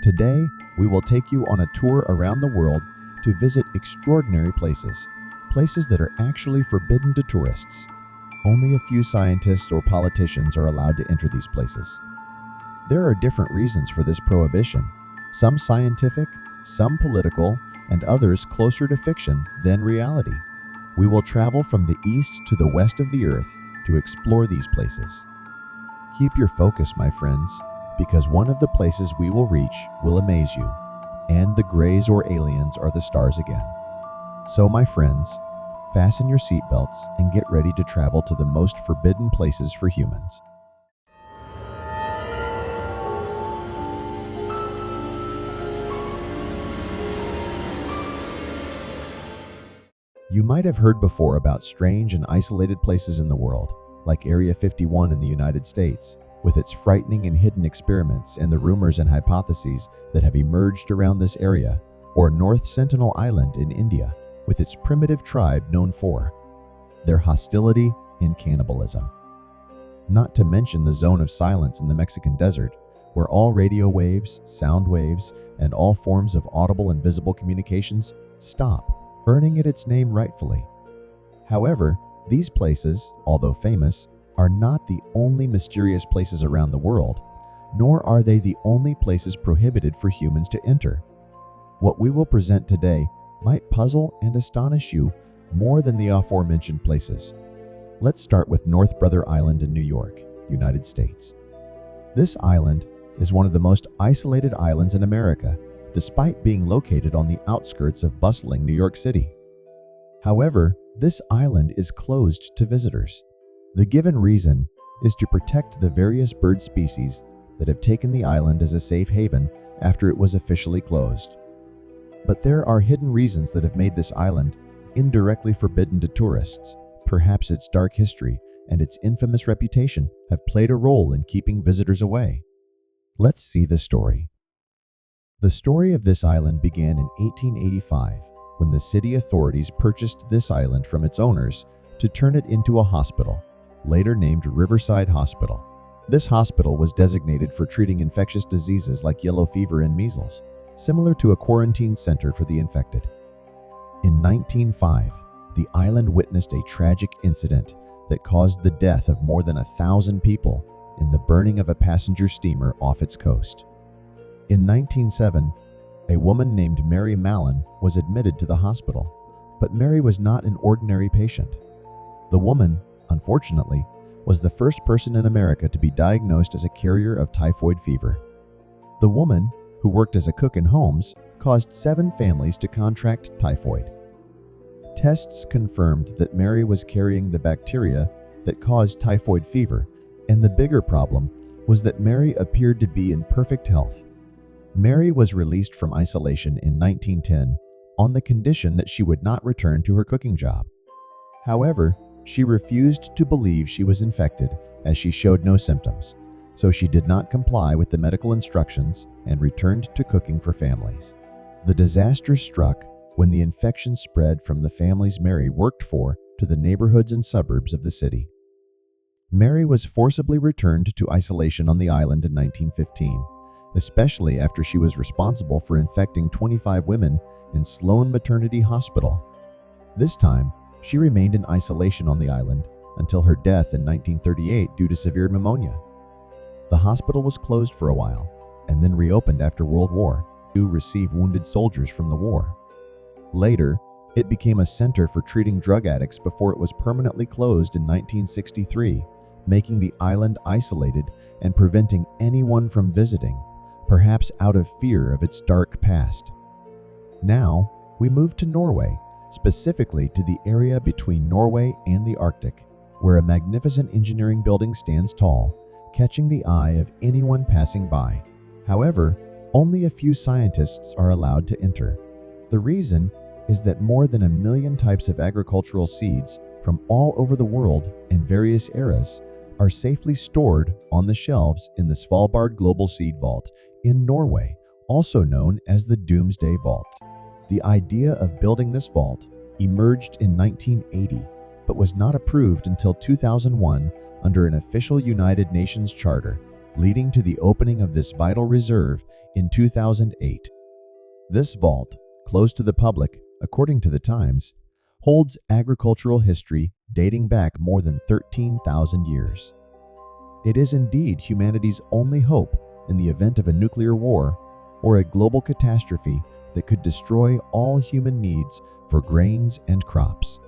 Today, we will take you on a tour around the world to visit extraordinary places, places that are actually forbidden to tourists. Only a few scientists or politicians are allowed to enter these places. There are different reasons for this prohibition, some scientific, some political, and others closer to fiction than reality. We will travel from the east to the west of the earth to explore these places. Keep your focus, my friends, because one of the places we will reach will amaze you, and the grays or aliens are the stars again. So, my friends, fasten your seatbelts and get ready to travel to the most forbidden places for humans. You might have heard before about strange and isolated places in the world, like Area 51 in the United States, with its frightening and hidden experiments and the rumors and hypotheses that have emerged around this area, or North Sentinel Island in India, with its primitive tribe known for their hostility and cannibalism. Not to mention the Zone of Silence in the Mexican desert, where all radio waves, sound waves, and all forms of audible and visible communications stop, earning it its name rightfully. However, these places, although famous, are not the only mysterious places around the world, nor are they the only places prohibited for humans to enter. What we will present today might puzzle and astonish you more than the aforementioned places. Let's start with NorthBrotherIsland in New York, United States. This island is one of the most isolated islands in America, despite being located on the outskirts of bustling New York City. However, this island is closed to visitors. The given reason is to protect the various bird species that have taken the island as a safe haven after it was officially closed. But there are hidden reasons that have made this island indirectly forbidden to tourists. Perhaps its dark history and its infamous reputation have played a role in keeping visitors away. Let's see the story. The story of this island began in 1885, when the city authorities purchased this island from its owners to turn it into a hospital, later named Riverside Hospital. This hospital was designated for treating infectious diseases like yellow fever and measles, similar to a quarantine center for the infected. In 1905, the island witnessed a tragic incident that caused the death of more than 1,000 people in the burning of a passenger steamer off its coast. In 1907, a woman named Mary Mallon was admitted to the hospital, but Mary was not an ordinary patient. The woman, unfortunately, was the first person in America to be diagnosed as a carrier of typhoid fever. The woman, who worked as a cook in homes, caused 7 families to contract typhoid. Tests confirmed that Mary was carrying the bacteria that caused typhoid fever, and the bigger problem was that Mary appeared to be in perfect health. Mary was released from isolation in 1910 on the condition that she would not return to her cooking job. However, she refused to believe she was infected as she showed no symptoms, so she did not comply with the medical instructions and returned to cooking for families. The disaster struck when the infection spread from the families Mary worked for to the neighborhoods and suburbs of the city. Mary was forcibly returned to isolation on the island in 1915. Especially after she was responsible for infecting 25 women in Sloan Maternity Hospital. This time, she remained in isolation on the island until her death in 1938 due to severe pneumonia. The hospital was closed for a while and then reopened after World War to receive wounded soldiers from the war. Later, it became a center for treating drug addicts before it was permanently closed in 1963, making the island isolated and preventing anyone from visiting, perhaps out of fear of its dark past. Now, we move to Norway, specifically to the area between Norway and the Arctic, where a magnificent engineering building stands tall, catching the eye of anyone passing by. However, only a few scientists are allowed to enter. The reason is that more than 1 million types of agricultural seeds from all over the world in various eras are safely stored on the shelves in the Svalbard Global Seed Vault in Norway, also known as the Doomsday Vault. The idea of building this vault emerged in 1980, but was not approved until 2001 under an official United Nations charter, leading to the opening of this vital reserve in 2008. This vault, closed to the public, according to the Times, holds agricultural history dating back more than 13,000 years. It is indeed humanity's only hope in the event of a nuclear war or a global catastrophe that could destroy all human needs for grains and crops.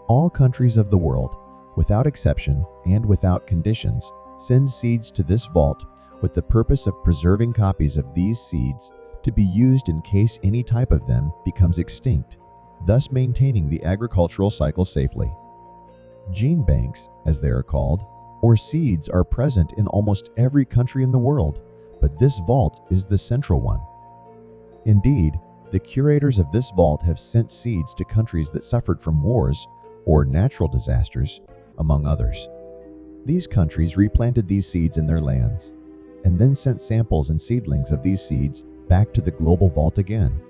All countries of the world, without exception and without conditions, send seeds to this vault with the purpose of preserving copies of these seeds to be used in case any type of them becomes extinct, thus maintaining the agricultural cycle safely. Gene banks, as they are called, or seeds, are present in almost every country in the world, but this vault is the central one. Indeed, the curators of this vault have sent seeds to countries that suffered from wars or natural disasters, among others. These countries replanted these seeds in their lands, and then sent samples and seedlings of these seeds back to the global vault again.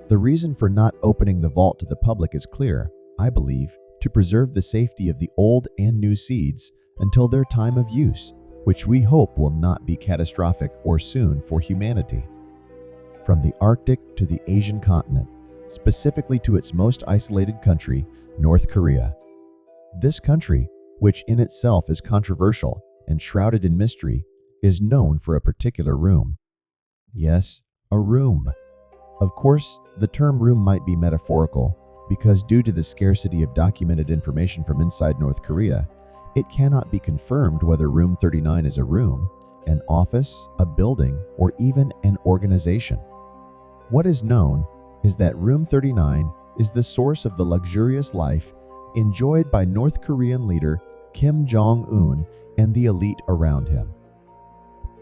The reason for not opening the vault to the public is clear, I believe, to preserve the safety of the old and new seeds until their time of use, which we hope will not be catastrophic or soon for humanity. From the Arctic to the Asian continent, specifically to its most isolated country, North Korea. This country, which in itself is controversial and shrouded in mystery, is known for a particular room. Yes, a room. Of course, the term room might be metaphorical, because due to the scarcity of documented information from inside North Korea, it cannot be confirmed whether Room 39 is a room, an office, a building, or even an organization. What is known is that Room 39 is the source of the luxurious life enjoyed by North Korean leader Kim Jong-un and the elite around him.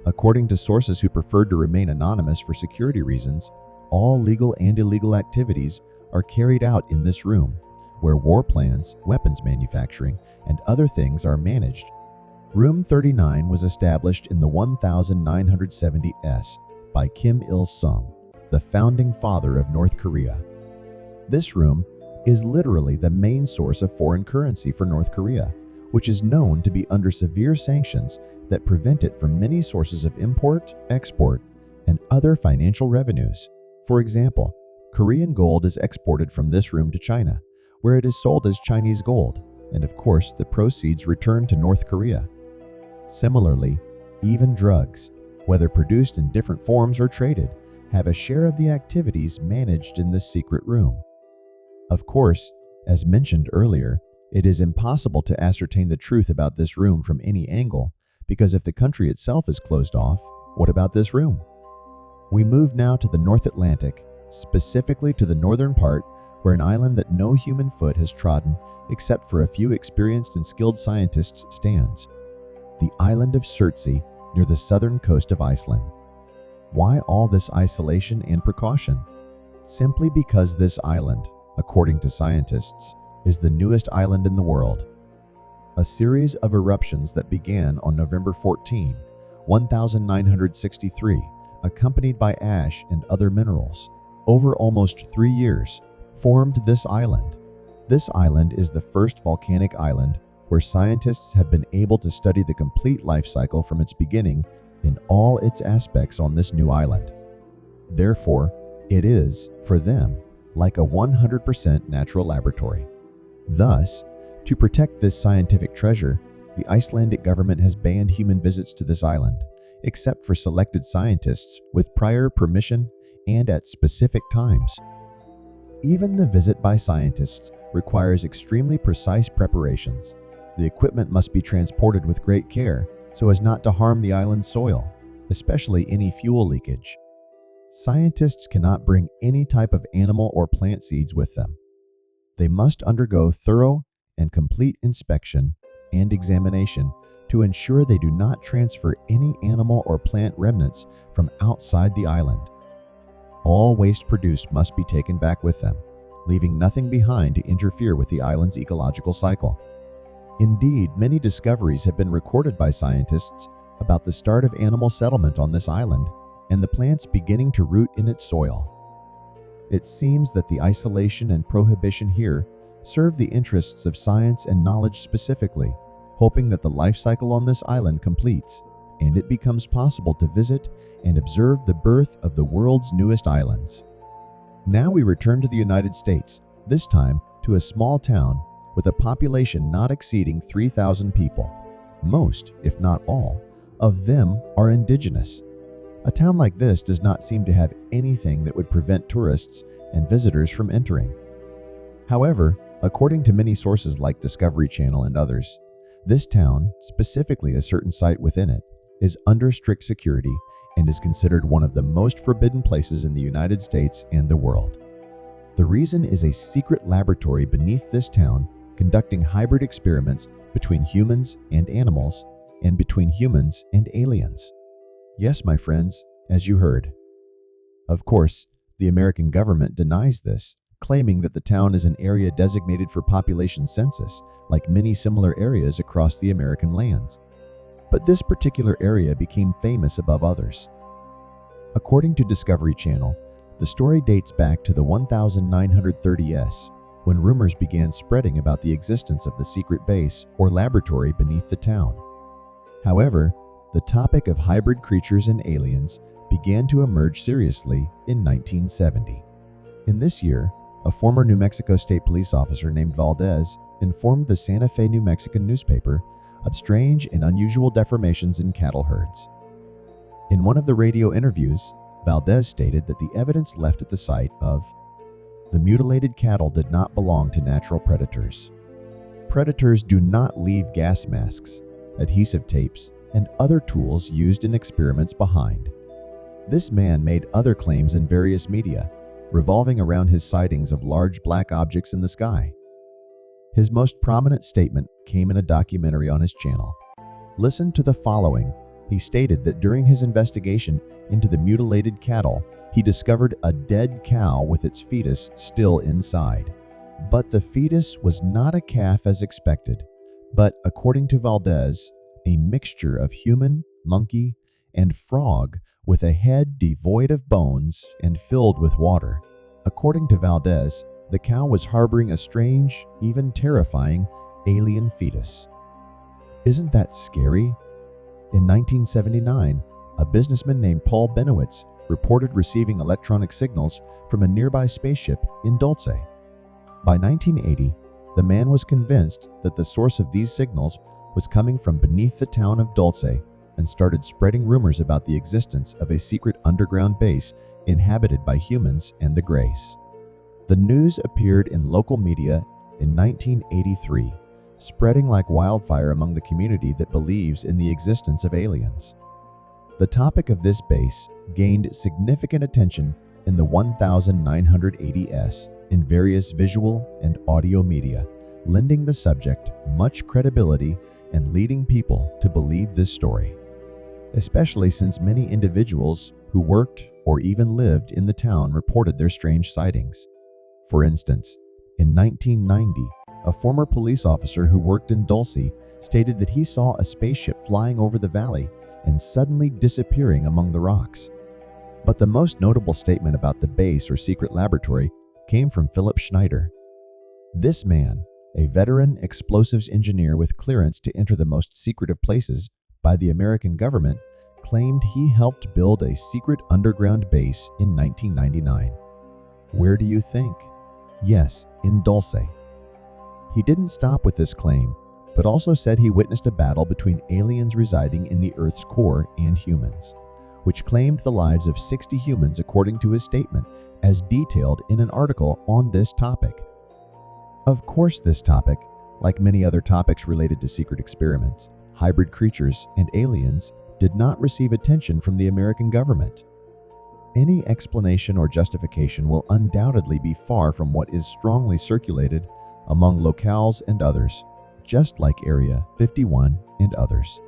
According to sources who preferred to remain anonymous for security reasons, all legal and illegal activities are carried out in this room, where war plans, weapons manufacturing, and other things are managed. Room 39 was established in the 1970s by Kim Il-sung, the founding father of North Korea. This room is literally the main source of foreign currency for North Korea, which is known to be under severe sanctions that prevent it from many sources of import, export, and other financial revenues. For example, Korean gold is exported from this room to China, where it is sold as Chinese gold, and of course the proceeds return to North Korea. Similarly, even drugs, whether produced in different forms or traded, have a share of the activities managed in this secret room. Of course, as mentioned earlier, it is impossible to ascertain the truth about this room from any angle, because if the country itself is closed off, what about this room? We move now to the North Atlantic, specifically to the northern part, where an island that no human foot has trodden except for a few experienced and skilled scientists stands. The island of Surtsey, near the southern coast of Iceland. Why all this isolation and precaution? Simply because this island, according to scientists, is the newest island in the world. A series of eruptions that began on November 14, 1963, accompanied by ash and other minerals, over almost 3 years, formed this island. This island is the first volcanic island where scientists have been able to study the complete life cycle from its beginning in all its aspects on this new island. Therefore, it is, for them, like a 100% natural laboratory. Thus, to protect this scientific treasure, the Icelandic government has banned human visits to this island, except for selected scientists with prior permission and at specific times. Even the visit by scientists requires extremely precise preparations. The equipment must be transported with great care so as not to harm the island's soil, especially any fuel leakage. Scientists cannot bring any type of animal or plant seeds with them. They must undergo thorough and complete inspection and examination to ensure they do not transfer any animal or plant remnants from outside the island. All waste produced must be taken back with them, leaving nothing behind to interfere with the island's ecological cycle. Indeed, many discoveries have been recorded by scientists about the start of animal settlement on this island and the plants beginning to root in its soil. It seems that the isolation and prohibition here serve the interests of science and knowledge specifically, hoping that the life cycle on this island completes and it becomes possible to visit and observe the birth of the world's newest islands. Now we return to the United States, this time to a small town with a population not exceeding 3,000 people. Most, if not all, of them are indigenous. A town like this does not seem to have anything that would prevent tourists and visitors from entering. However, according to many sources like Discovery Channel and others, this town, specifically a certain site within it, is under strict security and is considered one of the most forbidden places in the United States and the world. The reason is a secret laboratory beneath this town conducting hybrid experiments between humans and animals and between humans and aliens. Yes, my friends, as you heard. Of course, the American government denies this, claiming that the town is an area designated for population census, like many similar areas across the American lands. But this particular area became famous above others. According to Discovery Channel, the story dates back to the 1930s, when rumors began spreading about the existence of the secret base or laboratory beneath the town. However, the topic of hybrid creatures and aliens began to emerge seriously in 1970. In this year, a former New Mexico State police officer named Valdez informed the Santa Fe, New Mexican newspaper of strange and unusual deformations in cattle herds. In one of the radio interviews, Valdez stated that the evidence left at the site of the mutilated cattle did not belong to natural predators. Predators do not leave gas masks, adhesive tapes, and other tools used in experiments behind. This man made other claims in various media, revolving around his sightings of large black objects in the sky. His most prominent statement came in a documentary on his channel. Listen to the following. He stated that during his investigation into the mutilated cattle, he discovered a dead cow with its fetus still inside. But the fetus was not a calf as expected, but according to Valdez, a mixture of human, monkey, and frog with a head devoid of bones and filled with water. According to Valdez, the cow was harboring a strange, even terrifying, alien fetus. Isn't that scary? In 1979, a businessman named Paul Benowitz reported receiving electronic signals from a nearby spaceship in Dulce. By 1980, the man was convinced that the source of these signals was coming from beneath the town of Dulce and started spreading rumors about the existence of a secret underground base inhabited by humans and the Greys. The news appeared in local media in 1983, spreading like wildfire among the community that believes in the existence of aliens. The topic of this base gained significant attention in the 1980s in various visual and audio media, lending the subject much credibility and leading people to believe this story, especially since many individuals who worked or even lived in the town reported their strange sightings. For instance, in 1990, a former police officer who worked in Dulce stated that he saw a spaceship flying over the valley and suddenly disappearing among the rocks. But the most notable statement about the base or secret laboratory came from Philip Schneider. This man, a veteran explosives engineer with clearance to enter the most secretive places by the American government, claimed he helped build a secret underground base in 1999. Where do you think? Yes, in Dulce. He didn't stop with this claim, but also said he witnessed a battle between aliens residing in the Earth's core and humans, which claimed the lives of 60 humans according to his statement, as detailed in an article on this topic. Of course, this topic, like many other topics related to secret experiments, hybrid creatures, and aliens, did not receive attention from the American government. Any explanation or justification will undoubtedly be far from what is strongly circulated among locales and others, just like Area 51 and others.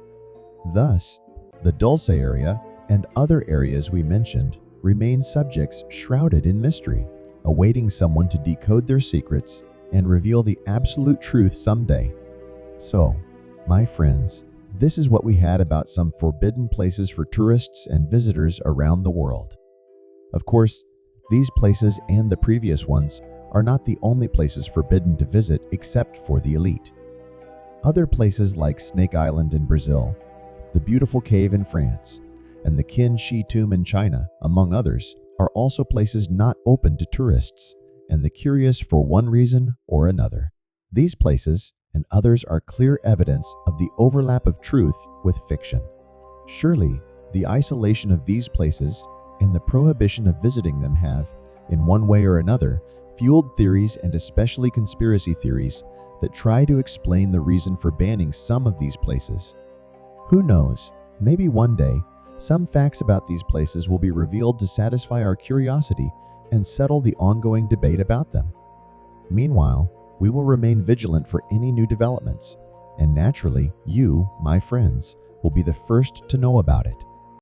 Thus, the Dulce area and other areas we mentioned remain subjects shrouded in mystery, awaiting someone to decode their secrets and reveal the absolute truth someday. So, my friends, this is what we had about some forbidden places for tourists and visitors around the world. Of course, these places and the previous ones are not the only places forbidden to visit except for the elite. Other places like Snake Island in Brazil, the beautiful cave in France, and the Qin Shi tomb in China, among others, are also places not open to tourists and the curious for one reason or another. These places and others are clear evidence of the overlap of truth with fiction. Surely, the isolation of these places and the prohibition of visiting them have, in one way or another, fueled theories and especially conspiracy theories that try to explain the reason for banning some of these places. Who knows, maybe one day, some facts about these places will be revealed to satisfy our curiosity and settle the ongoing debate about them. Meanwhile, we will remain vigilant for any new developments, and naturally, you, my friends, will be the first to know about it.